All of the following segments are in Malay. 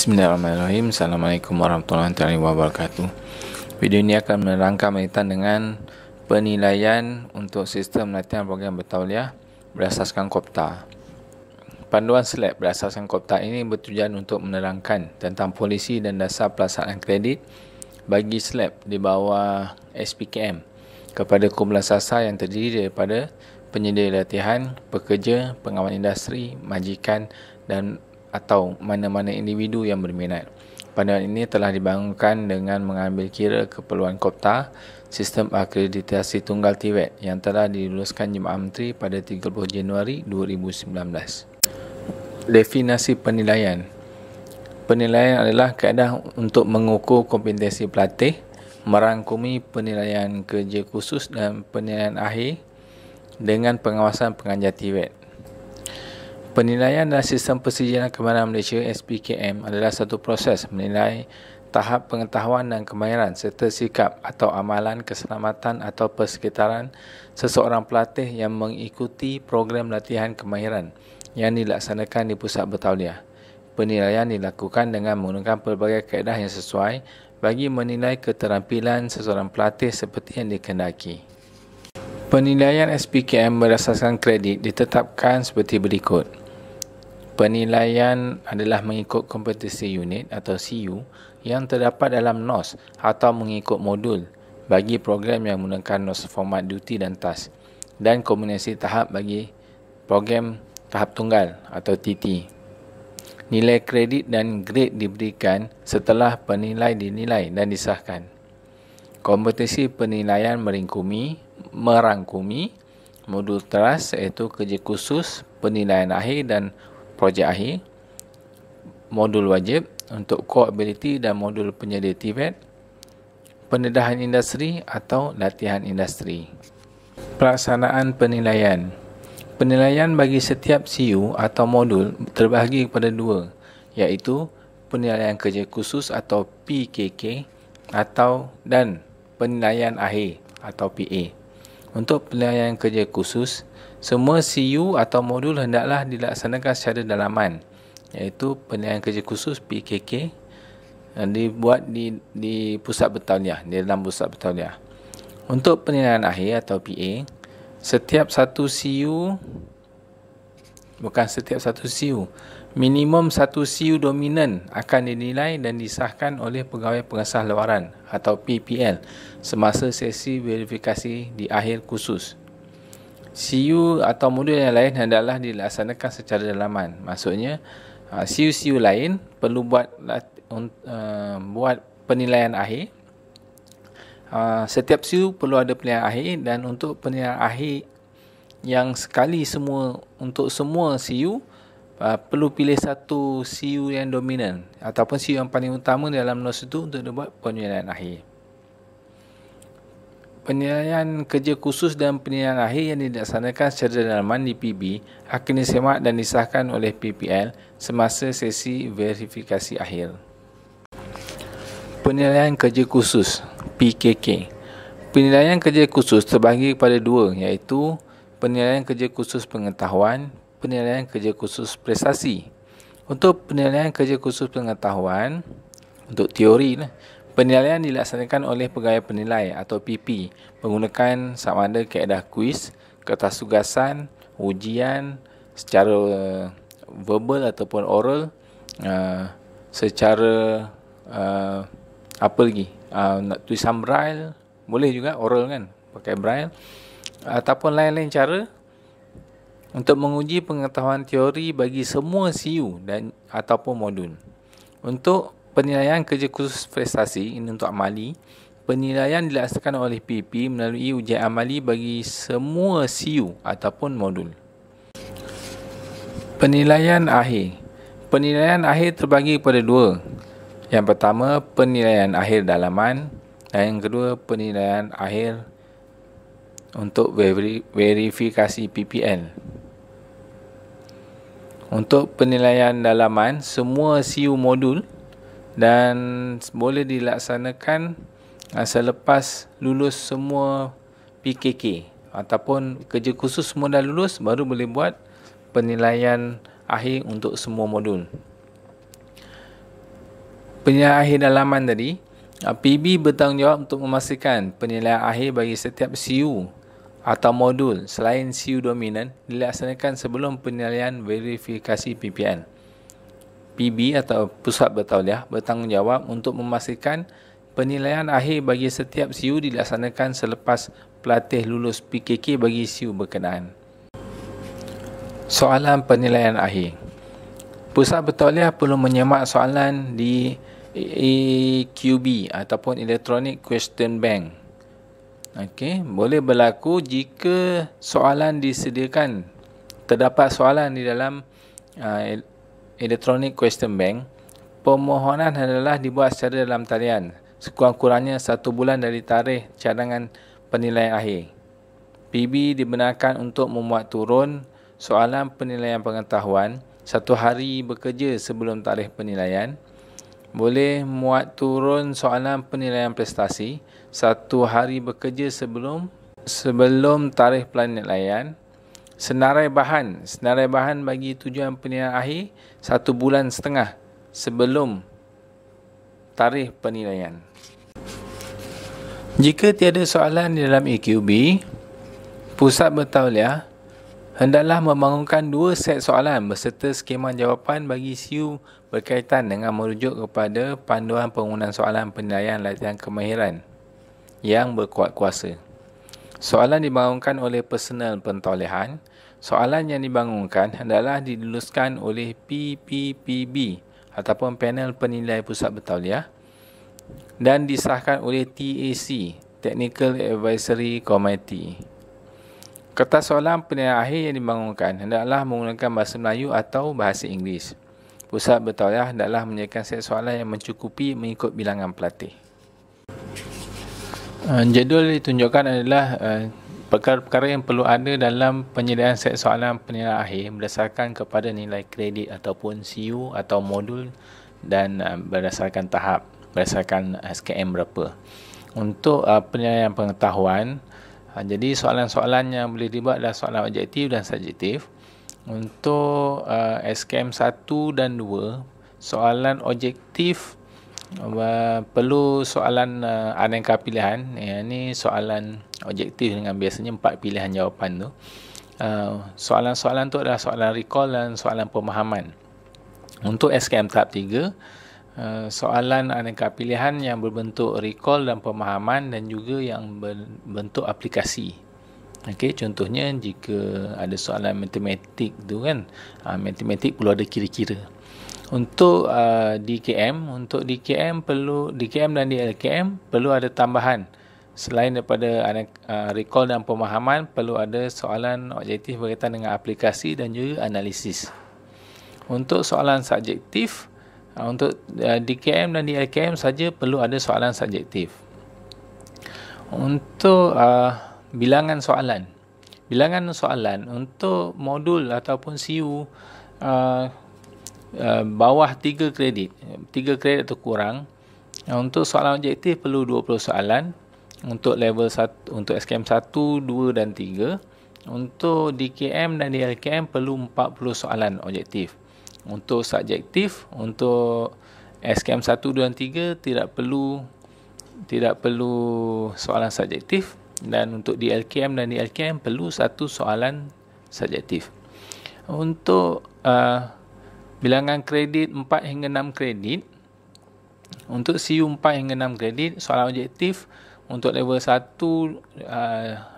Bismillahirrahmanirrahim. Assalamualaikum warahmatullahi wabarakatuh. Video ini akan menerangkan berkaitan dengan penilaian untuk sistem latihan program bertauliah berasaskan KOPTA. Panduan slide berasaskan KOPTA ini bertujuan untuk menerangkan tentang polisi dan dasar pelaksanaan kredit bagi slab di bawah SPKM kepada kumpulan sasar yang terdiri daripada penyedia latihan, pekerja, pengawal industri, majikan dan atau mana-mana individu yang berminat. Panduan ini telah dibangunkan dengan mengambil kira keperluan KOPTA, Sistem Akreditasi Tunggal TVET yang telah diluluskan Jemaah Menteri pada 30 Januari 2019. Definisi penilaian. Penilaian adalah kaedah untuk mengukur kompetensi pelatih, merangkumi penilaian kerja khusus dan penilaian akhir dengan pengawasan pengajar TVET. Penilaian dalam Sistem Persijana Kemahiran Malaysia SPKM adalah satu proses menilai tahap pengetahuan dan kemahiran serta sikap atau amalan keselamatan atau persekitaran seseorang pelatih yang mengikuti program latihan kemahiran yang dilaksanakan di pusat bertauliah. Penilaian dilakukan dengan menggunakan pelbagai kaedah yang sesuai bagi menilai keterampilan seseorang pelatih seperti yang dikehendaki. Penilaian SPKM berasaskan kredit ditetapkan seperti berikut. Penilaian adalah mengikut kompetensi unit atau CU yang terdapat dalam NOS atau mengikut modul bagi program yang menggunakan NOS format duty dan task dan kombinasi tahap bagi program tahap tunggal atau TT. Nilai kredit dan grade diberikan setelah penilai dinilai dan disahkan. Kompetensi penilaian merangkumi modul TRUST iaitu kerja khusus, penilaian akhir dan projek akhir, modul wajib untuk core ability dan modul penyedia TVET, pendedahan industri atau latihan industri. Pelaksanaan penilaian. Penilaian bagi setiap CU atau modul terbahagi kepada dua, iaitu penilaian kerja khusus atau PKK dan penilaian akhir atau PA. Untuk penilaian kerja khusus, semua CU atau modul hendaklah dilaksanakan secara dalaman, iaitu penilaian kerja khusus PKK dibuat di pusat bertauliah, di dalam pusat bertauliah. Untuk penilaian akhir atau PA, setiap satu CU, minimum satu CU dominan akan dinilai dan disahkan oleh pegawai pengesah luaran atau PPL semasa sesi verifikasi di akhir khusus. CU atau modul yang lain hendaklah dilaksanakan secara dalaman. Maksudnya, CU lain perlu buat penilaian akhir. Setiap CU perlu ada penilaian akhir, dan untuk penilaian akhir yang sekali untuk semua CU, perlu pilih satu CU yang dominan ataupun CU yang paling utama dalam NOS itu untuk dibuat penilaian akhir. Penilaian kerja khusus dan penilaian akhir yang dilaksanakan secara dalaman di PB akan disemak dan disahkan oleh PPL semasa sesi verifikasi akhir. Penilaian kerja khusus PKK. Penilaian kerja khusus terbahagi kepada dua, iaitu penilaian kerja khusus pengetahuan, penilaian kerja khusus prestasi. Untuk penilaian kerja khusus pengetahuan, untuk teori, penilaian dilaksanakan oleh pegawai penilai atau PP menggunakan sama ada kaedah kuis, kertas tugasan, ujian secara verbal ataupun oral, secara tulisan braille, boleh juga oral kan, pakai braille, ataupun lain-lain cara untuk menguji pengetahuan teori bagi semua CU ataupun modul. Untuk penilaian kerja khusus prestasi, ini untuk amali, penilaian dilaksanakan oleh PP melalui ujian amali bagi semua CU ataupun modul. Penilaian akhir. Penilaian akhir terbagi kepada dua. Yang pertama, penilaian akhir dalaman, dan yang kedua, penilaian akhir untuk verifikasi PPL. Untuk penilaian dalaman, semua CU modul dan boleh dilaksanakan selepas lulus semua PKK ataupun kerja khusus semua dah lulus, baru boleh buat penilaian akhir untuk semua modul. penilaian akhir dalaman tadi, PB bertanggungjawab untuk memastikan penilaian akhir bagi setiap CU atau modul selain CU dominan dilaksanakan sebelum penilaian verifikasi PPN. PB atau Pusat Bertauliah bertanggungjawab untuk memastikan penilaian akhir bagi setiap CU dilaksanakan selepas pelatih lulus PKK bagi CU berkenaan. Soalan penilaian akhir. Pusat Bertauliah perlu menyemak soalan di EQB ataupun Electronic Question Bank. Okey, boleh berlaku jika soalan disediakan. Terdapat soalan di dalam Electronic Question Bank. Permohonan adalah dibuat secara dalam talian, sekurang-kurangnya 1 bulan dari tarikh cadangan penilaian akhir. PB dibenarkan untuk memuat turun soalan penilaian pengetahuan 1 hari bekerja sebelum tarikh penilaian. Boleh muat turun soalan penilaian prestasi 1 hari bekerja sebelum tarikh penilaian. Senarai bahan bagi tujuan penilaian akhir 1 bulan setengah sebelum tarikh penilaian. Jika tiada soalan di dalam EQB, Pusat Bertauliah hendaklah membangunkan 2 set soalan berserta skema jawapan bagi CU berkaitan dengan merujuk kepada panduan penggunaan soalan penilaian latihan kemahiran yang berkuat kuasa. Soalan dibangunkan oleh personal pentauliahan. Soalan yang dibangunkan hendaklah diluluskan oleh PPPB ataupun panel penilai Pusat Bertauliah dan disahkan oleh TAC, Technical Advisory Committee. Kertas soalan penilaian akhir yang dibangunkan hendaklah menggunakan bahasa Melayu atau bahasa Inggeris. Pusat Bertauliah hendaklah menyediakan set soalan yang mencukupi mengikut bilangan pelatih. Jadual ditunjukkan adalah perkara-perkara yang perlu ada dalam penyediaan set soalan penilaian akhir berdasarkan kepada nilai kredit ataupun CU atau modul dan berdasarkan tahap, berdasarkan SKM berapa. Untuk penilaian pengetahuan, jadi soalan-soalan yang boleh dibuat adalah soalan objektif dan subjektif. Untuk SKM 1 dan 2, soalan objektif perlu soalan aneka pilihan. Ini soalan objektif dengan biasanya 4 pilihan jawapan tu. Soalan-soalan tu adalah soalan recall dan soalan pemahaman. Untuk SKM tahap 3, soalan aneka pilihan yang berbentuk recall dan pemahaman dan juga yang berbentuk aplikasi. Okey, contohnya jika ada soalan matematik tu kan, matematik perlu ada kira-kira. Untuk DKM dan DLKM perlu ada tambahan. Selain daripada recall dan pemahaman, perlu ada soalan objektif berkaitan dengan aplikasi dan juga analisis. Untuk soalan subjektif, untuk DKM dan DLKM saja perlu ada soalan subjektif. Untuk bilangan soalan untuk modul ataupun CU bawah 3 kredit atau kurang. Untuk soalan objektif perlu 20 soalan. Untuk level 1, untuk SKM 1, 2 dan 3. Untuk DKM dan DLKM perlu 40 soalan objektif. Untuk subjektif, untuk SKM 1, 2 dan 3 tidak perlu soalan subjektif, dan untuk DLKM dan DLKM perlu 1 soalan subjektif. Untuk bilangan kredit 4 hingga 6 kredit, untuk CU 4 hingga 6 kredit, soalan objektif untuk level 1,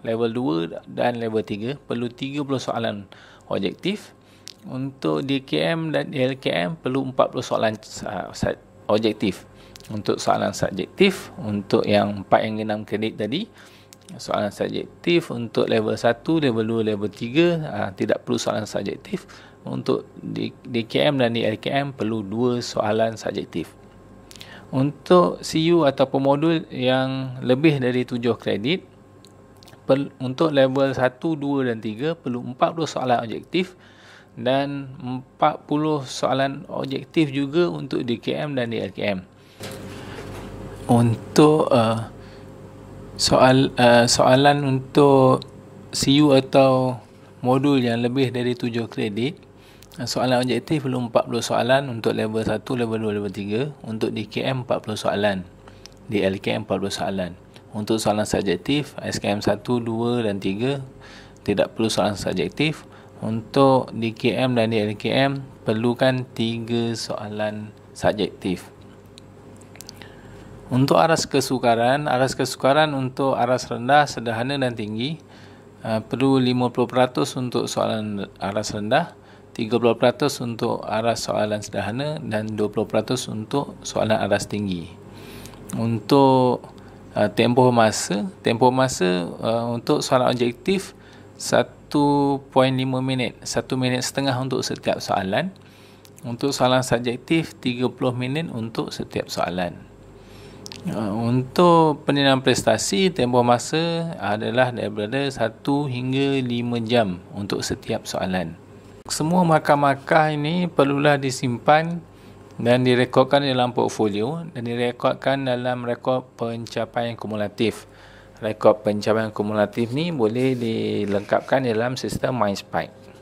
level 2 dan level 3 perlu 30 soalan objektif. Untuk DKM dan DLKM perlu 40 soalan objektif. Untuk soalan subjektif, untuk yang 4 hingga 6 kredit tadi, soalan subjektif untuk level 1, level 2, level 3 tidak perlu soalan subjektif. Untuk DKM dan DLKM perlu 2 soalan subjektif. Untuk CU atau pemodul yang lebih dari 7 kredit, untuk level 1, 2 dan 3 perlu 40 soalan objektif dan 40 soalan objektif juga untuk DKM dan DLKM. Untuk soalan untuk CU atau modul yang lebih dari 7 kredit, Soalan objektif perlu 40 soalan untuk level 1, level 2, level 3. Untuk DKM 40 soalan. Di LKM 40 soalan. Untuk soalan subjektif, SKM 1, 2 dan 3 tidak perlu soalan subjektif. Untuk DKM dan DLKM perlukan 3 soalan subjektif. Untuk aras kesukaran untuk aras rendah, sederhana dan tinggi perlu 50% untuk soalan aras rendah, 30% untuk aras soalan sederhana dan 20% untuk soalan aras tinggi. Untuk tempoh masa untuk soalan objektif 1.5 minit, 1 minit setengah untuk setiap soalan. Untuk soalan subjektif 30 minit untuk setiap soalan. Untuk penilaian prestasi, tempoh masa adalah daripada 1 hingga 5 jam untuk setiap soalan. Semua markah-markah ini perlulah disimpan dan direkodkan dalam portfolio dan direkodkan dalam rekod pencapaian kumulatif. Rekod pencapaian kumulatif ni boleh dilengkapkan dalam sistem MindSpike.